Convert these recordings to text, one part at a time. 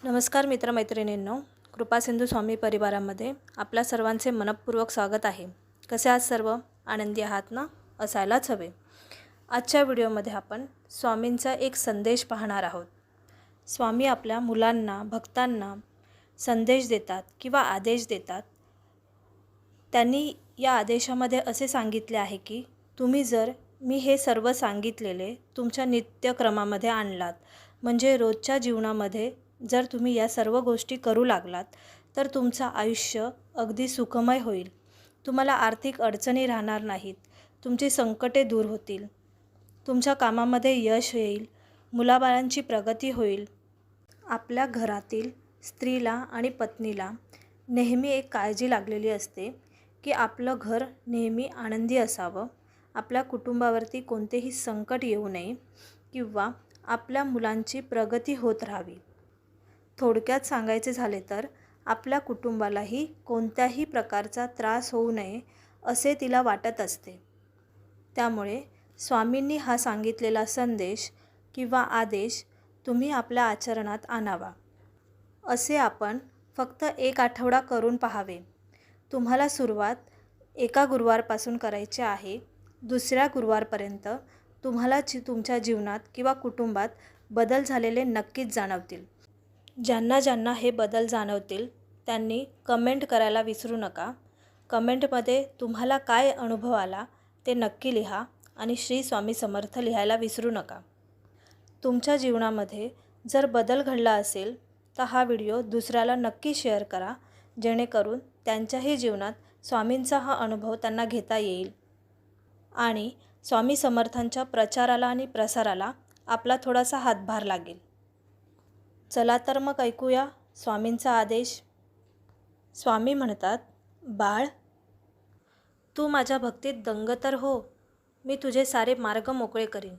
नमस्कार मित्रमैत्रिणींनो, कृपा सिंधू स्वामी परिवारामध्ये आपल्या सर्वांचे मनपूर्वक स्वागत आहे। कसे आहात सर्व? आनंदी आहात ना? असायलाच हवे। आजच्या व्हिडिओमध्ये आपण स्वामींचा एक संदेश पाहणार आहोत। स्वामी आपल्या मुलांना, भक्तांना संदेश देतात किंवा आदेश देतात। त्यांनी या आदेशामध्ये असे सांगितले आहे की तुम्ही जर मी हे सर्व सांगितलेले तुमच्या नित्यक्रमामध्ये आणलात, म्हणजे रोजच्या जीवनामध्ये जर तुम्ही या सर्व गोष्टी करू लागलात तर तुमचं आयुष्य अगदी सुखमय होईल। तुम्हाला आर्थिक अडचणी राहणार नाहीत, तुमची संकटे दूर होतील, तुमच्या कामामध्ये यश येईल, मुलाबाळांची प्रगती होईल। आपल्या घरातील स्त्रीला आणि पत्नीला नेहमी एक काळजी लागलेली असते की आपलं घर नेहमी आनंदी असावं, आपल्या कुटुंबावरती कोणतेही संकट येऊ नये किंवा आपल्या मुलांची प्रगती होत राहावी। थोडक्यात सांगायचे झाले तर आपल्या कुटुंबालाही कोणत्याही प्रकारचा त्रास होऊ नये असे तिला वाटत असते। त्यामुळे स्वामींनी हा सांगितलेला संदेश किंवा आदेश तुम्ही आपल्या आचरणात आणावा। असे आपण फक्त 1 आठवडा करून पाहावे। तुम्हाला सुरुवात एका गुरुवारपासून करायची आहे। दुसऱ्या गुरुवारपर्यंत तुम्हाला तुमच्या जीवनात किंवा कुटुंबात बदल झालेले नक्कीच जाणवतील। ज्यांना ज्यांना हे बदल जाणवतील त्यांनी कमेंट करायला विसरू नका। कमेंटमध्ये तुम्हाला काय अनुभव आला ते नक्की लिहा आणि श्री स्वामी समर्थ लिहायला विसरू नका। तुमच्या जीवनामध्ये जर बदल घडला असेल तर हा व्हिडिओ दुसऱ्याला नक्की शेअर करा, जेणेकरून त्यांच्याही जीवनात स्वामींचा हा अनुभव त्यांना घेता येईल आणि स्वामी समर्थांच्या प्रचाराला आणि प्रसाराला आपला थोडासा हातभार लागेल। चला तर मग ऐकूया स्वामींचा आदेश। स्वामी म्हणतात, बाळ, तू माझ्या भक्तीत दंग तर हो, मी तुझे सारे मार्ग मोकळे करीन।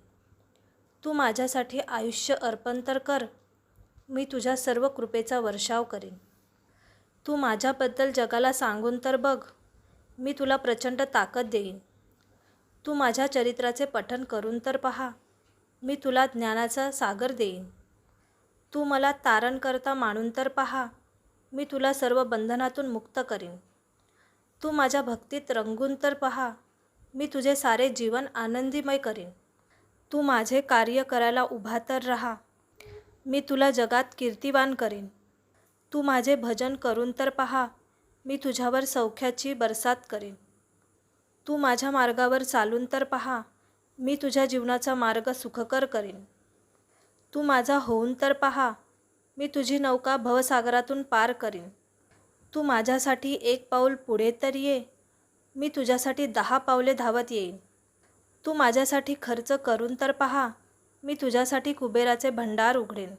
तू माझ्यासाठी आयुष्य अर्पण तर कर, मी तुझ्या सर्व कृपेचा वर्षाव करीन। तू माझ्याबद्दल जगाला सांगून तर बघ, मी तुला प्रचंड ताकद देईन। तू माझ्या चरित्राचे पठण करून तर पहा, मी तुला ज्ञानाचा सागर देईन। तू मला तारणकर्ता मानून तर पहा, मी तुला सर्व बंधनातून मुक्त करीन। तू माझ्या भक्तीत रंगून तर पहा, मी तुझे सारे जीवन आनंदीमय करीन। तू माझे कार्य करायला उभा तर राहा, मी तुला जगात कीर्तिवान करीन। तू माझे भजन करून तर पहा, मी तुझ्यावर सौख्याची बरसात करीन। तू माझ्या मार्गावर चालून तर पहा, मी तुझ्या जीवनाचा मार्ग सुखकर करीन। तू माझा होऊन तर पहा, मी तुझी नौका भवसागरातून पार करीन। तू माझ्यासाठी 1 पाऊल पुढे तर ये, मी तुझ्यासाठी 10 पावले धावत येईन। तू माझ्यासाठी खर्च करून तर पहा, मी तुझ्यासाठी कुबेराचे भंडार उघडेन।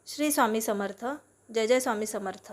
श्री स्वामी समर्थ। जय जय स्वामी समर्थ।